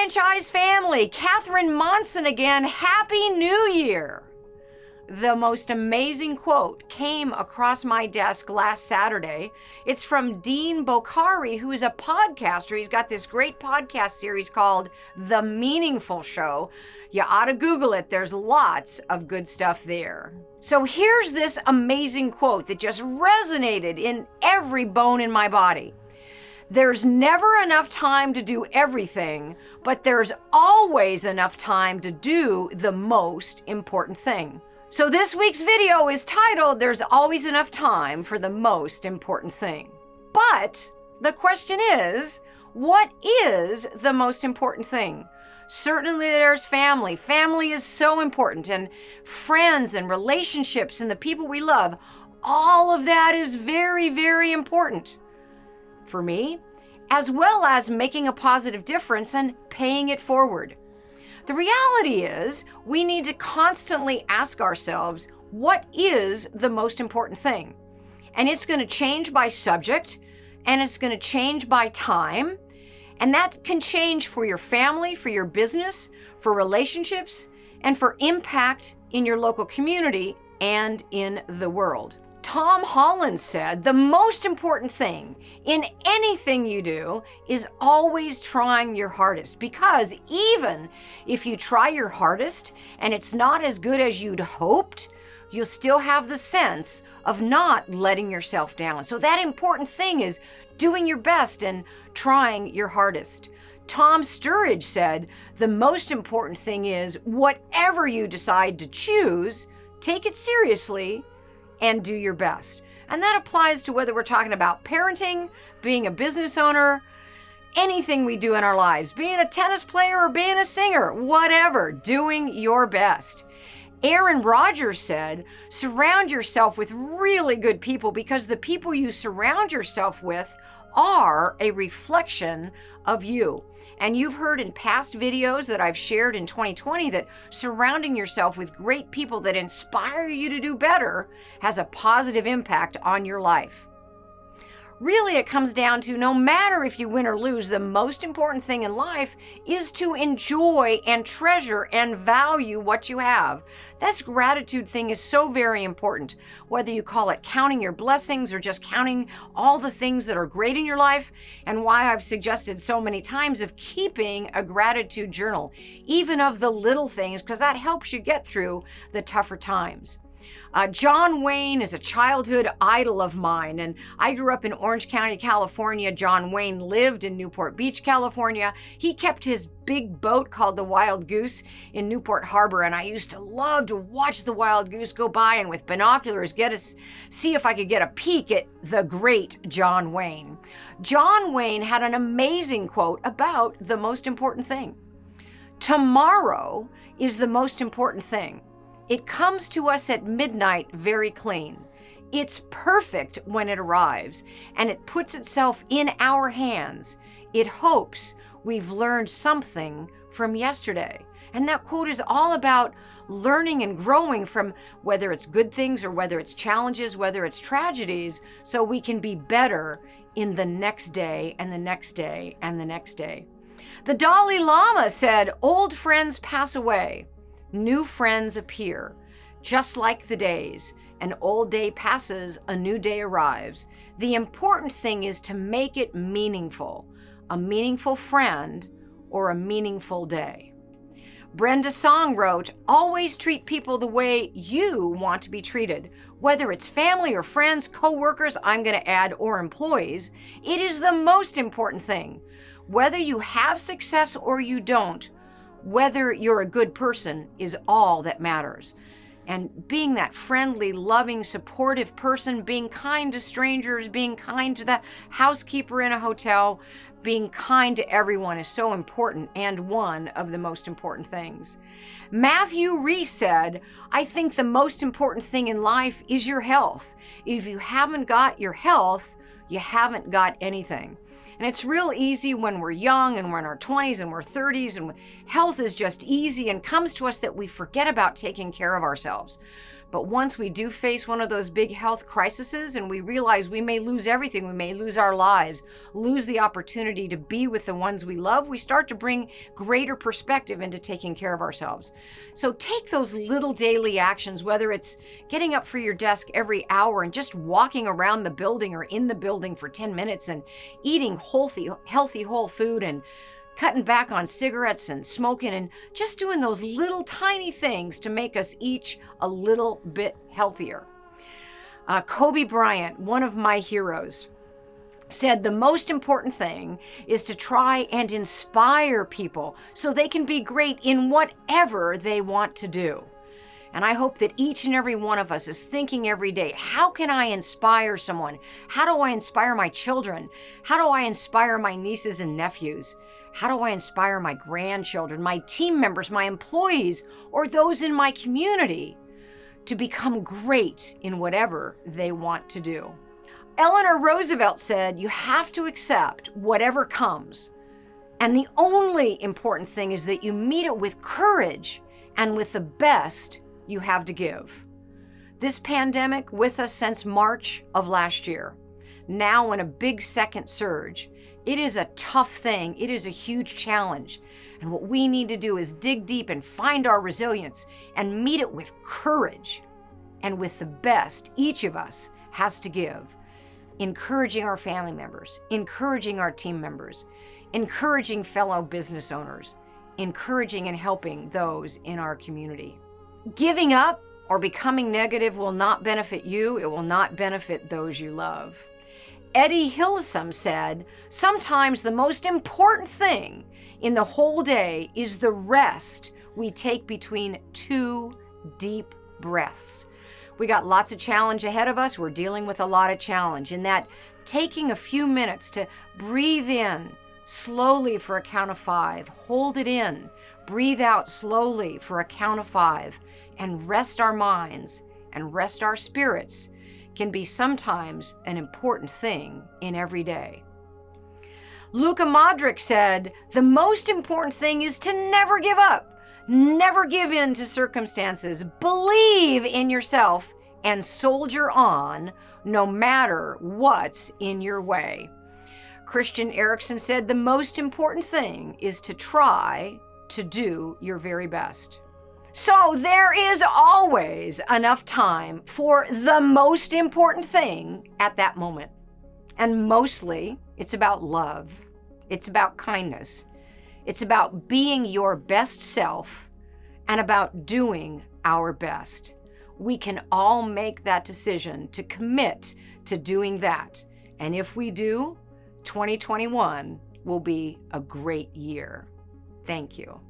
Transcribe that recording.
franchise family, Catherine Monson again, Happy New Year. The most amazing quote came across my desk last Saturday. It's from Dean Bokhari, who is a podcaster. He's got this great podcast series called The Meaningful Show. You ought to Google it. There's lots of good stuff there. So here's this amazing quote that just resonated in every bone in my body. There's never enough time to do everything, but there's always enough time to do the most important thing. So this week's video is titled, There's Always Enough Time for the Most Important Thing. But the question is, what is the most important thing? Certainly there's family. Family is so important, and friends and relationships and the people we love. All of that is very, very important for me, as well as making a positive difference and paying it forward. The reality is, we need to constantly ask ourselves, what is the most important thing? And it's going to change by subject, and it's going to change by time, and that can change for your family, for your business, for relationships, and for impact in your local community and in the world. Tom Holland said, the most important thing in anything you do is always trying your hardest, because even if you try your hardest and it's not as good as you'd hoped, you'll still have the sense of not letting yourself down. So that important thing is doing your best and trying your hardest. Tom Sturridge said, the most important thing is whatever you decide to choose, take it seriously and do your best. And that applies to whether we're talking about parenting, being a business owner, anything we do in our lives, being a tennis player or being a singer, whatever, doing your best. Aaron Rodgers said, surround yourself with really good people, because the people you surround yourself with are a reflection of you. And you've heard in past videos that I've shared in 2020 that surrounding yourself with great people that inspire you to do better has a positive impact on your life. Really, it comes down to no matter if you win or lose, the most important thing in life is to enjoy and treasure and value what you have. This gratitude thing is so very important, whether you call it counting your blessings or just counting all the things that are great in your life, and why I've suggested so many times of keeping a gratitude journal, even of the little things, because that helps you get through the tougher times. John Wayne is a childhood idol of mine, and I grew up in Orange County, California. John Wayne lived in Newport Beach, California. He kept his big boat called the Wild Goose in Newport Harbor, and I used to love to watch the Wild Goose go by and with binoculars see if I could get a peek at the great John Wayne. John Wayne had an amazing quote about the most important thing. Tomorrow is the most important thing. It comes to us at midnight very clean. It's perfect when it arrives, and it puts itself in our hands. It hopes we've learned something from yesterday. And that quote is all about learning and growing from whether it's good things or whether it's challenges, whether it's tragedies, so we can be better in the next day and the next day and the next day. The Dalai Lama said, old friends pass away. New friends appear. Just like the days, an old day passes, a new day arrives. The important thing is to make it meaningful, a meaningful friend or a meaningful day. Brenda Song wrote, always treat people the way you want to be treated. Whether it's family or friends, co-workers, I'm going to add, or employees, it is the most important thing. Whether you have success or you don't, whether you're a good person is all that matters. And being that friendly, loving, supportive person, being kind to strangers, being kind to the housekeeper in a hotel, being kind to everyone is so important and one of the most important things. Matthew Reese said, I think the most important thing in life is your health. If you haven't got your health, you haven't got anything. And it's real easy when we're young and we're in our 20s and we're 30s and health is just easy and comes to us that we forget about taking care of ourselves. But once we do face one of those big health crises and we realize we may lose everything, we may lose our lives, lose the opportunity to be with the ones we love, we start to bring greater perspective into taking care of ourselves. So take those little daily actions, whether it's getting up for your desk every hour and just walking around the building or in the building for 10 minutes and eating healthy whole food and cutting back on cigarettes and smoking and just doing those little tiny things to make us each a little bit healthier. Kobe Bryant, one of my heroes, said the most important thing is to try and inspire people so they can be great in whatever they want to do. And I hope that each and every one of us is thinking every day, how can I inspire someone? How do I inspire my children? How do I inspire my nieces and nephews? How do I inspire my grandchildren, my team members, my employees, or those in my community to become great in whatever they want to do? Eleanor Roosevelt said, you have to accept whatever comes. And the only important thing is that you meet it with courage and with the best you have to give. This pandemic with us since March of last year, now in a big second surge, it is a tough thing. It is a huge challenge. And what we need to do is dig deep and find our resilience and meet it with courage and with the best each of us has to give. Encouraging our family members, encouraging our team members, encouraging fellow business owners, encouraging and helping those in our community. Giving up or becoming negative will not benefit you. It will not benefit those you love. Eddie Hillesum said, sometimes the most important thing in the whole day is the rest we take between 2 deep breaths. We got lots of challenge ahead of us. We're dealing with a lot of challenge. In that, taking a few minutes to breathe in slowly for a count of 5, hold it in, breathe out slowly for a count of 5, and rest our minds and rest our spirits can be sometimes an important thing in every day. Luka Modric said, the most important thing is to never give up, never give in to circumstances, believe in yourself, and soldier on no matter what's in your way. Christian Eriksen said, the most important thing is to try to do your very best. So there is always enough time for the most important thing at that moment. And mostly, it's about love. It's about kindness. It's about being your best self and about doing our best. We can all make that decision to commit to doing that. And if we do, 2021 will be a great year. Thank you.